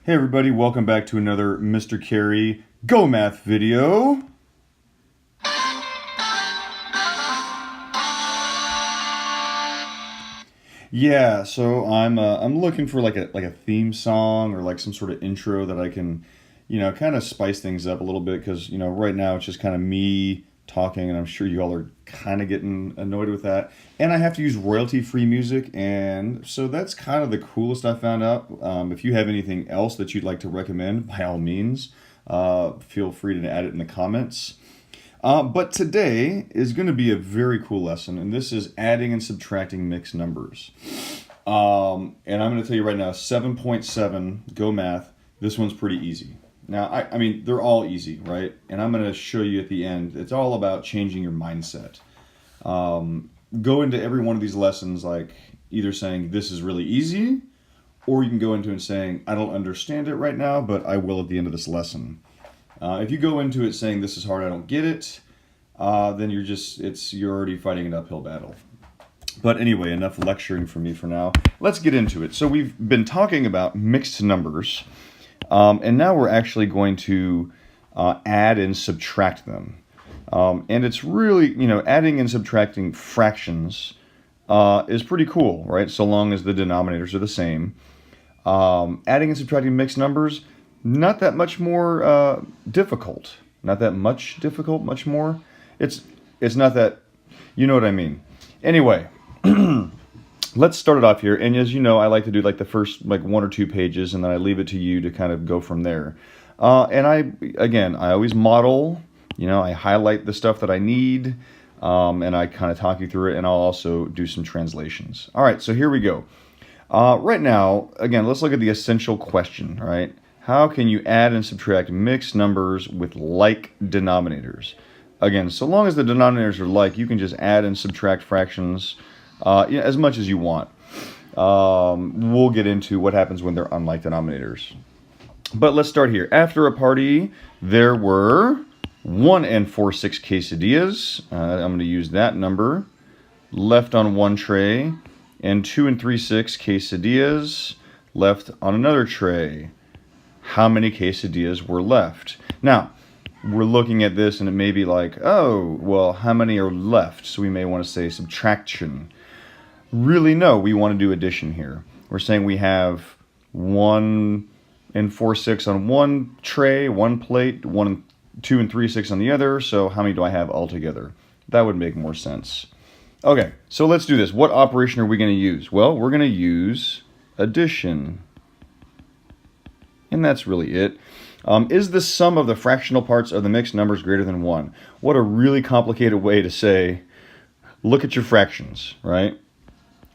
Hey everybody, welcome back to another Mr. Carey GoMath video. Yeah, so I'm looking for like a theme song or like some sort of intro that I can, kind of spice things up a little bit because, right now it's just kind of me talking and I'm sure you all are kind of getting annoyed with that. And I have to use royalty-free music, and so that's kind of the coolest I found out. If you have anything else that you'd like to recommend, by all means, feel free to add it in the comments. But today is going to be a very cool lesson, and this is adding and subtracting mixed numbers. And I'm going to tell you right now, 7.7, GoMath, this one's pretty easy. Now, I mean, they're all easy, right? And I'm going to show you at the end, it's all about changing your mindset. Go into every one of these lessons like either saying, this is really easy, or you can go into it saying, I don't understand it right now, but I will at the end of this lesson. If you go into it saying this is hard, I don't get it, then you're already fighting an uphill battle. But anyway, enough lecturing from me for now. Let's get into it. So we've been talking about mixed numbers, and now we're actually going to add and subtract them. And it's really, adding and subtracting fractions is pretty cool, right? So long as the denominators are the same. Adding and subtracting mixed numbers, not that much more difficult. Not that much difficult, much more. It's not that, you know what I mean. Anyway, let's start it off here. And as you know, I like to do like the first like 1 or 2 pages, and then I leave it to you to kind of go from there. And I always model, I highlight the stuff that I need, and I kind of talk you through it, and I'll also do some translations. All right, so here we go. Right now, again, let's look at the essential question, right? How can you add and subtract mixed numbers with like denominators? Again, so long as the denominators are like, you can just add and subtract fractions as much as you want. We'll get into what happens when they're unlike denominators. But let's start here. After a party, there were 1 and 4/6 quesadillas. I'm going to use that number. Left on one tray. And 2 and 3/6 quesadillas left on another tray. How many quesadillas were left? Now, we're looking at this and it may be like, oh, well, how many are left? So we may want to say subtraction. Really, no, we want to do addition here. We're saying we have 1 and 4/6 on one tray, one plate, 2 and 3/6 on the other. So how many do I have altogether? That would make more sense. Okay, so let's do this. What operation are we going to use? Well, we're going to use addition. And that's really it. Is the sum of the fractional parts of the mixed numbers greater than 1? What a really complicated way to say, look at your fractions, right?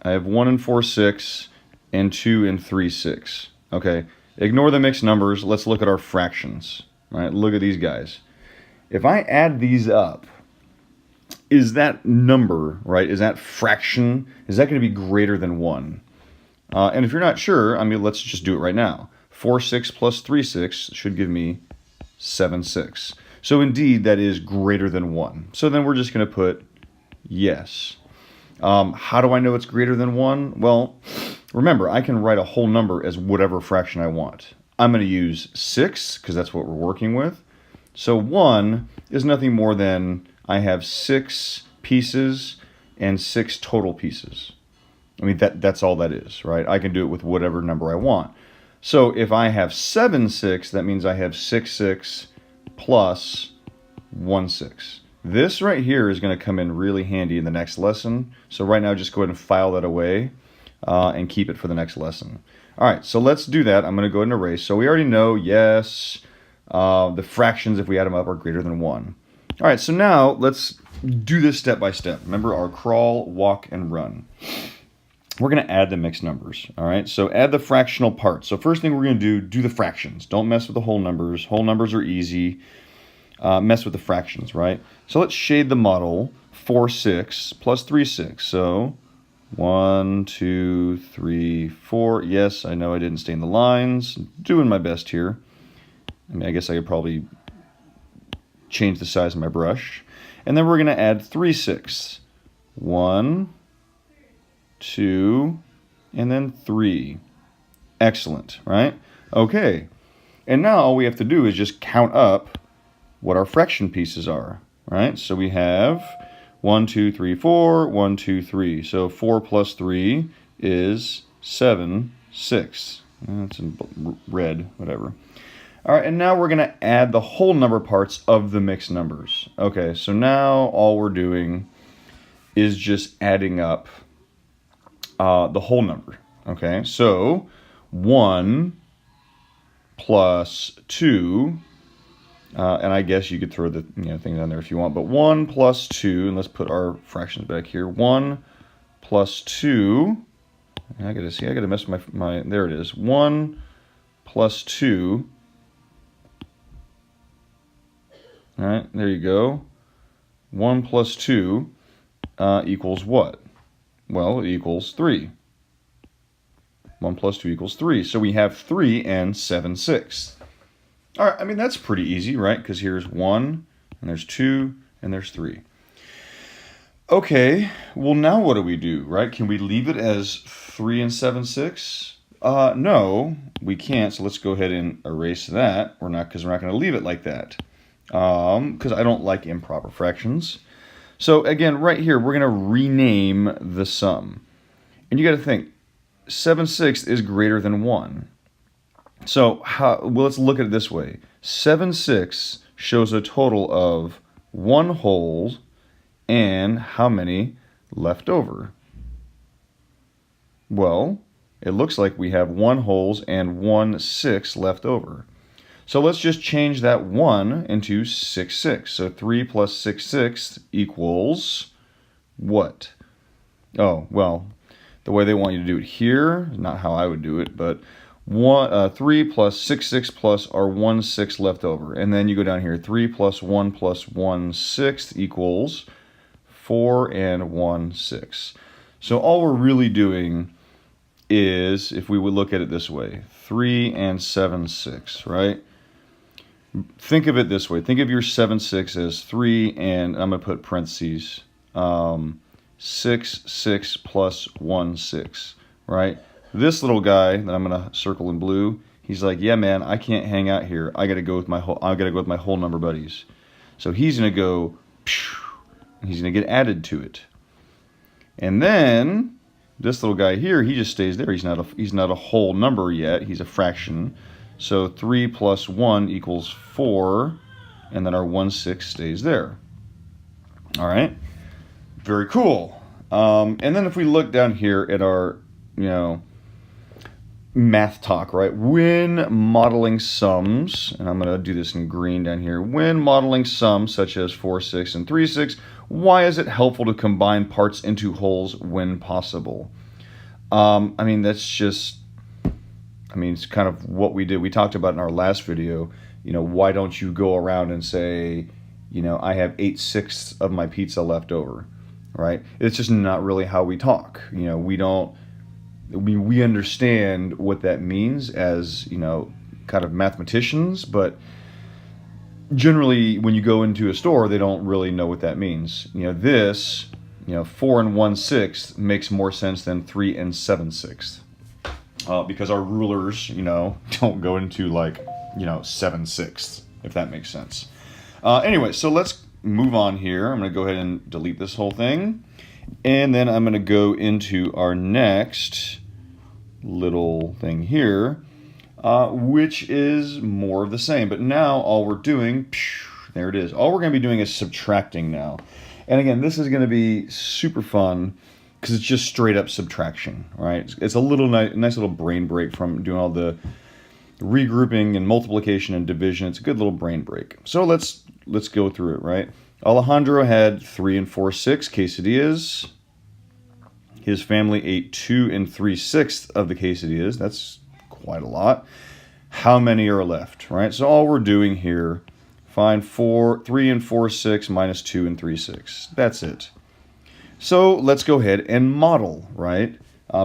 I have 1 and 4/6 and 2 and 3/6. Okay, ignore the mixed numbers. Let's look at our fractions, right? Look at these guys. If I add these up, is that number, right, is that fraction, is that going to be greater than 1? And if you're not sure, I mean, let's just do it right now. 4/6 plus 3/6 should give me 7/6. So indeed, that is greater than 1. So then we're just going to put yes. How do I know it's greater than 1? Well, remember, I can write a whole number as whatever fraction I want. I'm going to use 6 because that's what we're working with. So 1 is nothing more than I have 6 pieces and 6 total pieces. I mean, that's all that is, right? I can do it with whatever number I want. So if I have 7/6, that means I have 6/6 plus 1/6. This right here is going to come in really handy in the next lesson. So right now, just go ahead and file that away and keep it for the next lesson. All right, so let's do that. I'm going to go ahead and erase. So we already know, yes, the fractions, if we add them up, are greater than 1. All right, so now let's do this step by step. Remember our crawl, walk, and run. We're going to add the mixed numbers, all right? So add the fractional parts. So first thing we're going to do the fractions. Don't mess with the whole numbers. Whole numbers are easy. Mess with the fractions, right? So let's shade the model. 4/6 plus 3/6. So 1, 2, 3, 4. Yes, I know I didn't stain the lines. Doing my best here. I mean, I guess I could probably change the size of my brush. And then we're going to add 3/6. 1, 2, and then 3. Excellent, right? Okay, and now all we have to do is just count up what our fraction pieces are, right? So we have 1, 2, 3, 4, 1, 2, 3. So 4 plus 3 is 7, 6. That's in red, whatever. All right, and now we're going to add the whole number parts of the mixed numbers. Okay, so now all we're doing is just adding up the whole number. Okay, so 1 plus 2, and I guess you could throw the things on there if you want, but 1 plus 2, and let's put our fractions back here. 1 plus 2, I gotta mess with my there it is. 1 plus 2. All right, there you go. 1 plus 2 equals what? Well, it equals 3. 1 plus 2 equals 3. So we have 3 and 7/6. All right, I mean, that's pretty easy, right? Because here's 1, and there's 2, and there's 3. Okay, well, now what do we do, right? Can we leave it as 3 and 7/6? No, we can't, so let's go ahead and erase that. Because we're not going to leave it like that. Because I don't like improper fractions. So again, right here, we're going to rename the sum. And you got to think, 7/6 is greater than 1. So well, let's look at it this way. 7/6 shows a total of 1 whole and how many left over? Well, it looks like we have 1 wholes and 1/6 left over. So let's just change that 1 into 6/6. So 3 plus 6/6 equals what? Oh, well, the way they want you to do it here is not how I would do it, but 3 plus 6/6 plus our 1/6 left over. And then you go down here, 3 plus 1 plus 1/6 equals 4 and 1/6. So all we're really doing is, if we would look at it this way, 3 and 7/6, right? Think of it this way. Think of your 7/6 as 3 and, I'm going to put parentheses, 6, 6 plus 1/6, right? This little guy that I'm going to circle in blue, he's like, yeah, man, I can't hang out here. I got to go with my whole number buddies. So he's going to go, and he's going to get added to it. And then this little guy here, he just stays there. He's not a whole number yet. He's a fraction. So 3 plus 1 equals 4, and then our 1/6 stays there. All right, very cool. And then if we look down here at our, math talk, right? When modeling sums, and I'm going to do this in green down here. When modeling sums such as 4/6 and 3/6, why is it helpful to combine parts into wholes when possible? I mean, it's kind of what we did. We talked about in our last video, why don't you go around and say, I have 8/6 of my pizza left over, right? It's just not really how we talk. We understand what that means as, kind of mathematicians, but generally when you go into a store, they don't really know what that means. 4 and 1/6 makes more sense than 3 and 7/6. Because our rulers, don't go into 7/6, if that makes sense. Anyway, so let's move on here. I'm going to go ahead and delete this whole thing. And then I'm going to go into our next little thing here, which is more of the same. But now all we're doing, there it is. All we're going to be doing is subtracting now. And again, this is going to be super fun because it's just straight up subtraction, right? It's a little nice little brain break from doing all the regrouping and multiplication and division. It's a good little brain break. So let's go through it, right? Alejandro had 3 and 4/6 quesadillas. His family ate 2 and 3/6 of the quesadillas. That's quite a lot. How many are left, right? So all we're doing here, find 3 and 4/6 minus 2 and 3/6. That's it. So let's go ahead and model, right?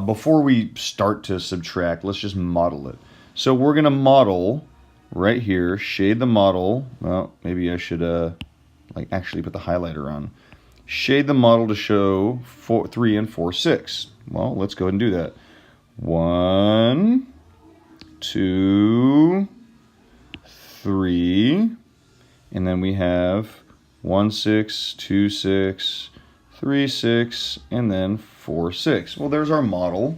Before we start to subtract, let's just model it. So we're going to model right here, shade the model. Well, maybe I should actually put the highlighter on. Shade the model to show 3 and 4/6. Well, let's go ahead and do that. 1, 2, 3, and then we have 1, 6, 2, 6, 3, 6, and then 4, 6. Well, there's our model.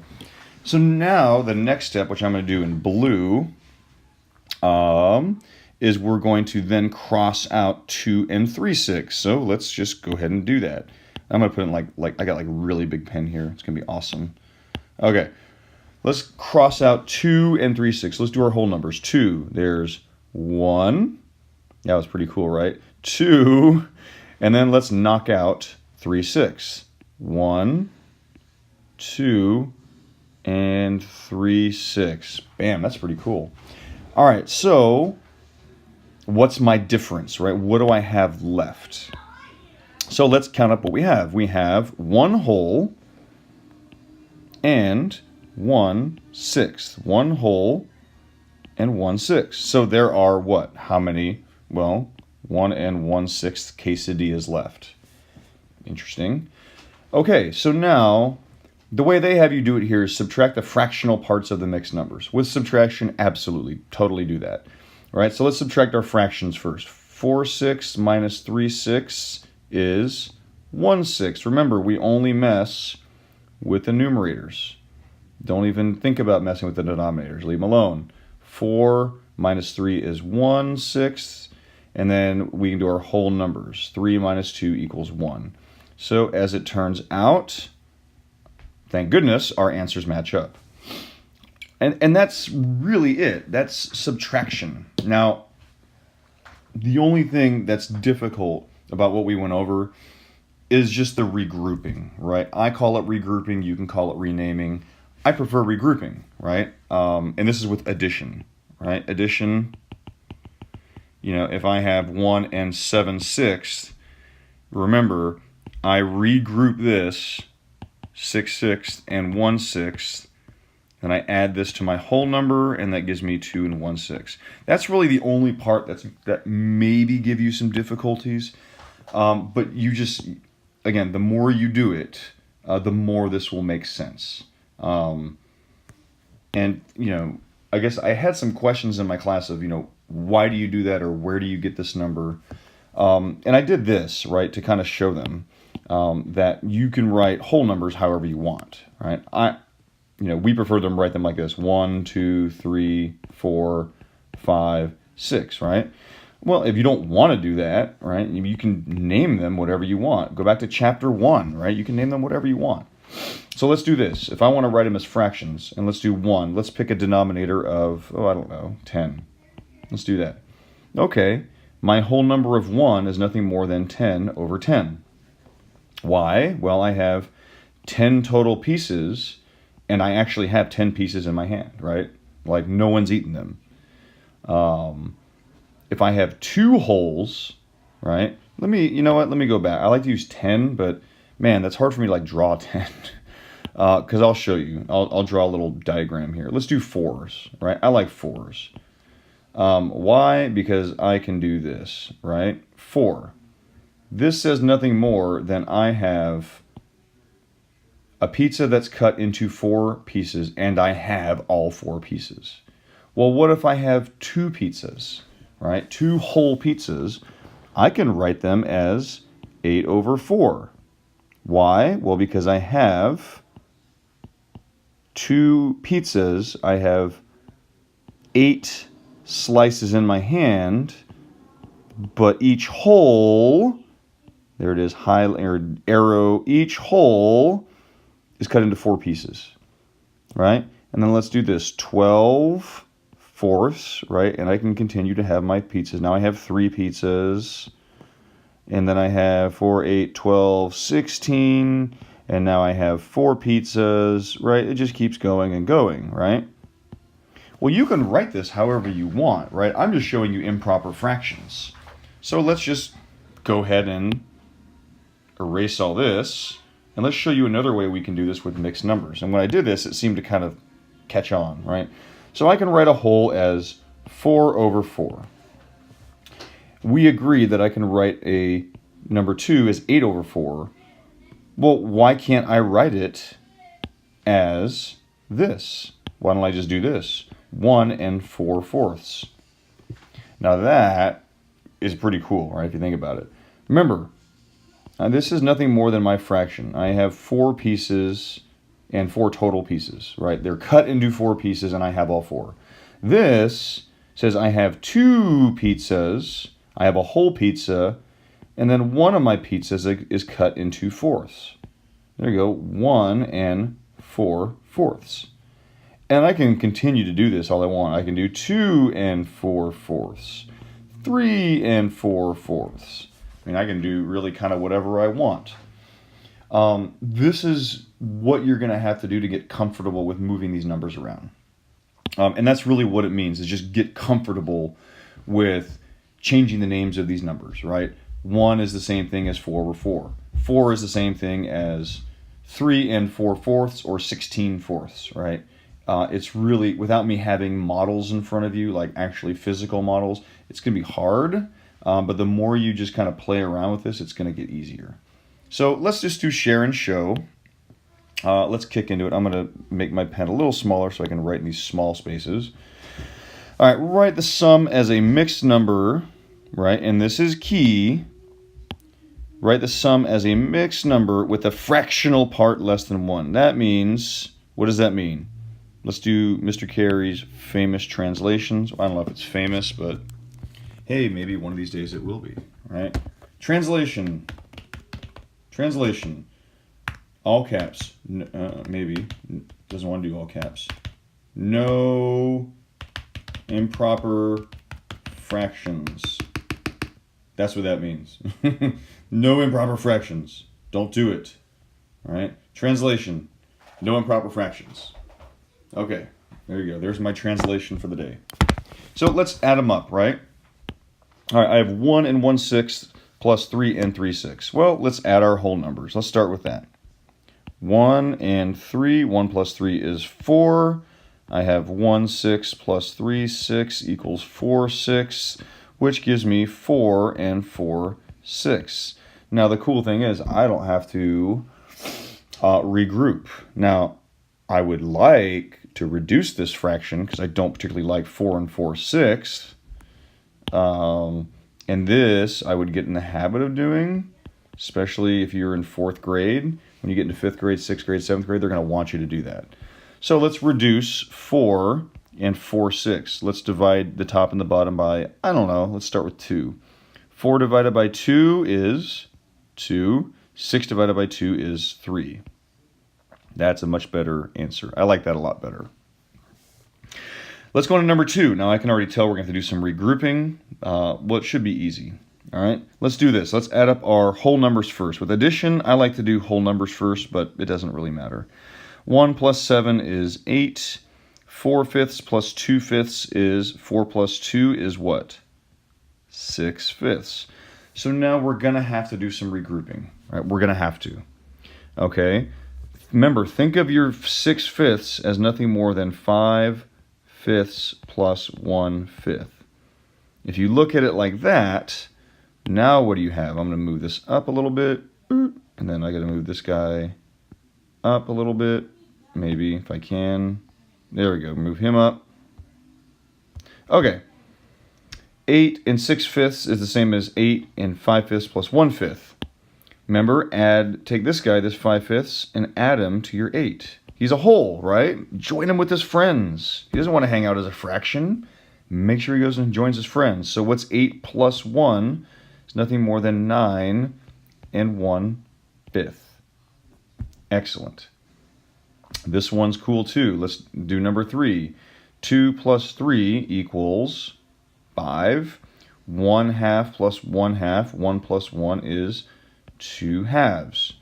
So now the next step, which I'm going to do in blue, is we're going to then cross out 2 and 3, 6. So let's just go ahead and do that. I'm going to put in like I got like a really big pen here. It's going to be awesome. Okay. Let's cross out 2 and 3, 6. Let's do our whole numbers. 2, there's 1. That was pretty cool, right? 2, and then let's knock out 3, 6. 1, 2, and 3, 6. Bam, that's pretty cool. All right, so what's my difference, right? What do I have left? So let's count up what we have. We have 1 whole and 1 sixth. 1 whole and 1 sixth. So there are what? How many? Well, 1 and 1 sixth quesadillas left. Interesting. Okay, so now the way they have you do it here is subtract the fractional parts of the mixed numbers. With subtraction, absolutely, totally do that. All right, so let's subtract our fractions first. 4 sixths minus 3 sixths is 1 sixth. Remember, we only mess with the numerators. Don't even think about messing with the denominators. Leave them alone. 4 minus 3 is 1 sixth. And then we can do our whole numbers. 3 minus 2 equals 1. So as it turns out, thank goodness, our answers match up. And that's really it. That's subtraction. Now, the only thing that's difficult about what we went over is just the regrouping, right? I call it regrouping. You can call it renaming. I prefer regrouping, right? And this is with addition, right? Addition, you know, if I have 1 and 7 sixths, remember, I regroup this 6 sixths and 1 sixth, and I add this to my whole number, and that gives me 2 and 1 sixth. That's really the only part that maybe give you some difficulties, but you just, again, the more you do it, the more this will make sense. And, you know, I guess I had some questions in my class of, you know, why do you do that, or where do you get this number? And I did this, right, to kind of show them that you can write whole numbers however you want, right? We prefer them write them like this: 1, 2, 3, 4, 5, 6, right? Well, if you don't want to do that, right, you can name them whatever you want. Go back to chapter 1, right? You can name them whatever you want. So let's do this. If I want to write them as fractions, and let's do 1, let's pick a denominator of, I don't know, 10. Let's do that. Okay, my whole number of 1 is nothing more than 10 over 10. Why? Well, I have 10 total pieces, and I actually have 10 pieces in my hand, right? Like, no one's eaten them. If I have 2 wholes, right? You know what? Let me go back. I like to use 10, but man, that's hard for me to like draw 10. Because I'll show you. I'll draw a little diagram here. Let's do 4s, right? I like 4s. Why? Because I can do this, right? 4. This says nothing more than I have a pizza that's cut into 4 pieces, and I have all 4 pieces. Well, what if I have 2 pizzas, right? 2 whole pizzas. I can write them as 8 over 4. Why? Well, because I have 2 pizzas. I have 8 slices in my hand, but each whole, there it is, arrow, each whole is cut into 4 pieces, right? And then let's do this, 12 fourths, right? And I can continue to have my pizzas. Now I have 3 pizzas, and then I have 4, 8, 12, 16, and now I have 4 pizzas, right? It just keeps going and going, right? Well, you can write this however you want, right? I'm just showing you improper fractions. So let's just go ahead and erase all this, and let's show you another way we can do this with mixed numbers. And when I did this, it seemed to kind of catch on, right? So I can write a whole as 4 over 4. We agree that I can write a number 2 as 8 over 4. Well, why can't I write it as this? Why don't I just do this? 1 4/4. Now that is pretty cool, right, if you think about it. Remember, this is nothing more than my fraction. I have 4 pieces and 4 total pieces, right? They're cut into 4 pieces and I have all 4. This says I have 2 pizzas, I have a whole pizza, and then one of my pizzas is cut into 4ths. There you go, 1 4/4. And I can continue to do this all I want. I can do 2 4/4, 3 4/4. I mean, I can do really kind of whatever I want. This is what you're going to have to do to get comfortable with moving these numbers around. And that's really what it means, is just get comfortable with changing the names of these numbers, right? 1 is the same thing as 4/4. 4 is the same thing as 3 4/4 or 16/4, right? It's really, without me having models in front of you, like actually physical models, it's going to be hard. But the more you just kind of play around with this, it's going to get easier. So let's just do Sharons Show. Let's kick into it. I'm going to make my pen a little smaller so I can write in these small spaces. All right, write the sum as a mixed number, right? And this is key. Write the sum as a mixed number with a fractional part less than 1. That means, what does that mean? Let's do Mr. Carey's famous translations. I don't know if it's famous, but hey, maybe one of these days it will be, right? Translation. All caps. Maybe. Doesn't want to do all caps. No improper fractions. That's what that means. No improper fractions. Don't do it. All right? Translation. No improper fractions. Okay. There you go. There's my translation for the day. So let's add them up, right? All right, I have 1 1/6 plus 3 3/6. Well, let's add our whole numbers. Let's start with that. 1 3. 1 plus 3 is 4. I have 1/6 plus 3/6 equals 4/6, which gives me 4 4/6. Now, the cool thing is I don't have to regroup. Now, I would like to reduce this fraction because I don't particularly like 4 4/6. And this I would get in the habit of doing, especially if you're in 4th grade. When you get into 5th grade, 6th grade, 7th grade, they're going to want you to do that. So let's reduce 4 4/6. Let's divide the top and the bottom by, I don't know, let's start with 2. 4 divided by 2 is 2. 6 divided by 2 is 3. That's a much better answer. I like that a lot better. Let's go on to number 2. Now I can already tell we're going to have to do some regrouping. Well, it should be easy. All right, let's do this. Let's add up our whole numbers first. With addition, I like to do whole numbers first, but it doesn't really matter. 1 plus 7 is 8. 4/5 plus 2/5 is 4 plus 2 is what? 6/5. So now we're going to have to do some regrouping. Right? We're going to have to. Okay. Remember, think of your 6/5 as nothing more than 5/5 plus 1/5. If you look at it like that, now what do you have? I'm going to move this up a little bit, and then I got to move this guy up a little bit, maybe if I can. There we go. Move him up. Okay. 8 6/5 is the same as 8 5/5 plus 1/5. Remember, take this guy, this 5/5, and add him to your 8. He's a whole, right? Join him with his friends. He doesn't want to hang out as a fraction. Make sure he goes and joins his friends. So what's 8 plus 1? It's nothing more than 9 1/5. Excellent. This one's cool too. Let's do number 3. 2 plus 3 equals 5. 1/2 plus 1/2. 1 plus 1 is 2 halves.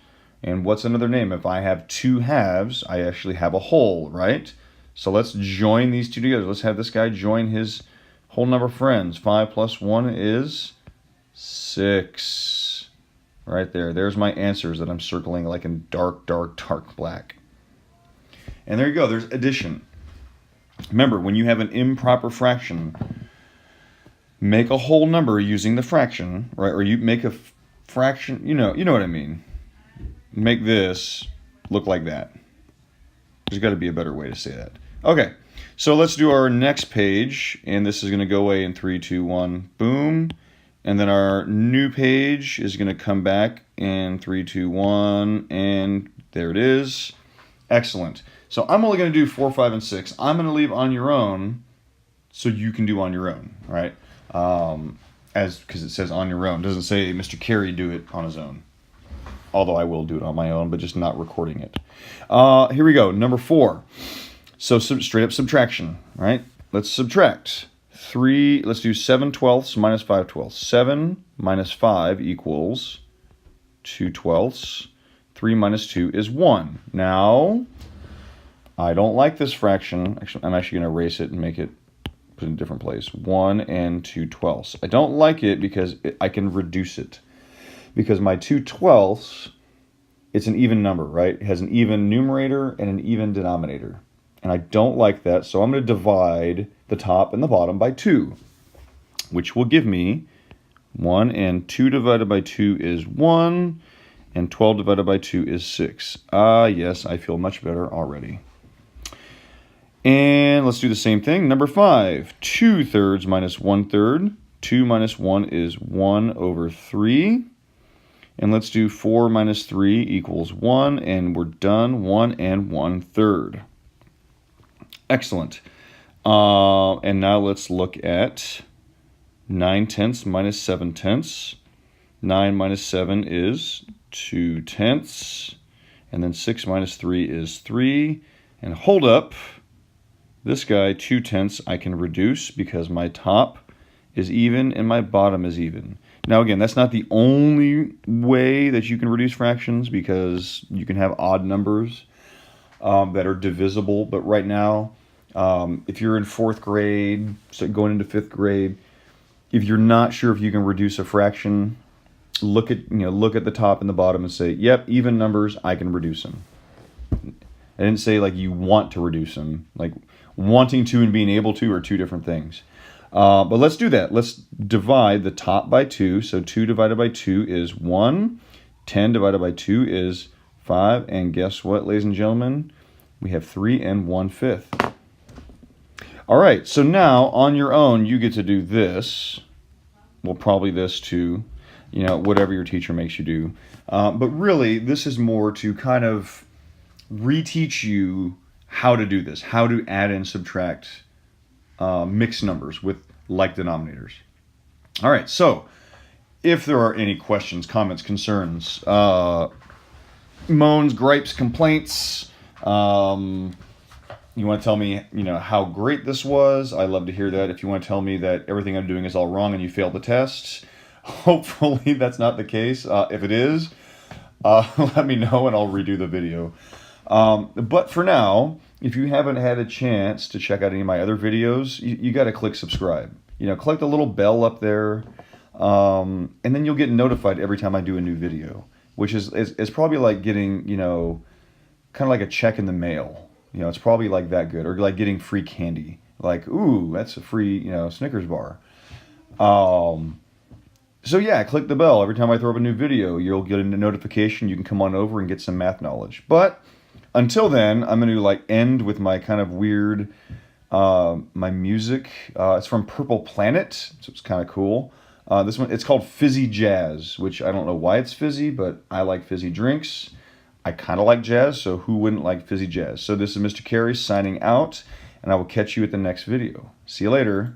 And what's another name? If I have 2 halves, I actually have a whole, right? So let's join these two together. Let's have this guy join his whole number friends. 5 plus 1 is 6. Right there. There's my answers that I'm circling like in dark, dark, dark black. And there you go. There's addition. Remember, when you have an improper fraction, make a whole number using the fraction, right? Or you make a fraction, you know what I mean. Make this look like that. There's got to be a better way to say that. Okay, So let's do our next page, and this is going to go away in 3, 2, 1, boom. And then our new page is going to come back in 3, 2, 1, and there it is. Excellent. So I'm only going to do 4, 5, and 6. I'm going to leave on your own so you can do on your own, right? Because it says on your own. It doesn't say Mr. Carey do it on his own. Although I will do it on my own, but just not recording it. Here we go. Number 4. So straight up subtraction, right? Let's subtract. 3, let's do 7/12 minus 5/12. 7 minus 5 equals 2/12. 3 minus 2 is 1. Now, I don't like this fraction. Actually, I'm actually going to erase it and make it, put it in a different place. 1 and 2/12. I don't like it because I can reduce it. Because my 2/12, it's an even number, right? It has an even numerator and an even denominator. And I don't like that, so I'm going to divide the top and the bottom by 2, which will give me 1, and 2 divided by 2 is 1, and 12 divided by 2 is 6. Ah, yes, I feel much better already. And let's do the same thing. Number 5, 2/3 minus 1/3. 2 minus 1 is 1/3. And let's do 4 minus 3 equals 1, and we're done. 1 and 1/3. Excellent. And now let's look at 9/10 minus 7/10. 9 minus 7 is 2/10. And then 6 minus 3 is 3. And hold up. This guy, 2/10, I can reduce because my top is even and my bottom is even. Now again, that's not the only way that you can reduce fractions, because you can have odd numbers that are divisible. But right now, if you're in 4th grade, so going into 5th grade, if you're not sure if you can reduce a fraction, look at the top and the bottom and say, yep, even numbers, I can reduce them. I didn't say like you want to reduce them. Like wanting to and being able to are two different things. But let's do that. Let's divide the top by 2. So 2 divided by 2 is 1. 10 divided by 2 is 5. And guess what, ladies and gentlemen? We have 3 and 1/5. All right, so now on your own, you get to do this. Well, probably this too. Whatever your teacher makes you do. But really, this is more to kind of reteach you how to do this, how to add and subtract mixed numbers with like denominators. All right, so if there are any questions, comments, concerns, moans, gripes, complaints, you want to tell me, how great this was, I love to hear that. If you want to tell me that everything I'm doing is all wrong and you failed the test, hopefully that's not the case. If it is, let me know and I'll redo the video. But for now, if you haven't had a chance to check out any of my other videos, you got to click subscribe. Click the little bell up there, and then you'll get notified every time I do a new video, which is probably like getting, kind of like a check in the mail. It's probably like that good, or like getting free candy. Like, ooh, that's a free, Snickers bar. So yeah, click the bell. Every time I throw up a new video, you'll get a notification. You can come on over and get some math knowledge. But until then, I'm going to end with my kind of weird, my music. It's from Purple Planet, so it's kind of cool. This one, it's called Fizzy Jazz, which I don't know why it's fizzy, but I like fizzy drinks. I kind of like jazz, so who wouldn't like fizzy jazz? So this is Mr. Carey signing out, and I will catch you at the next video. See you later.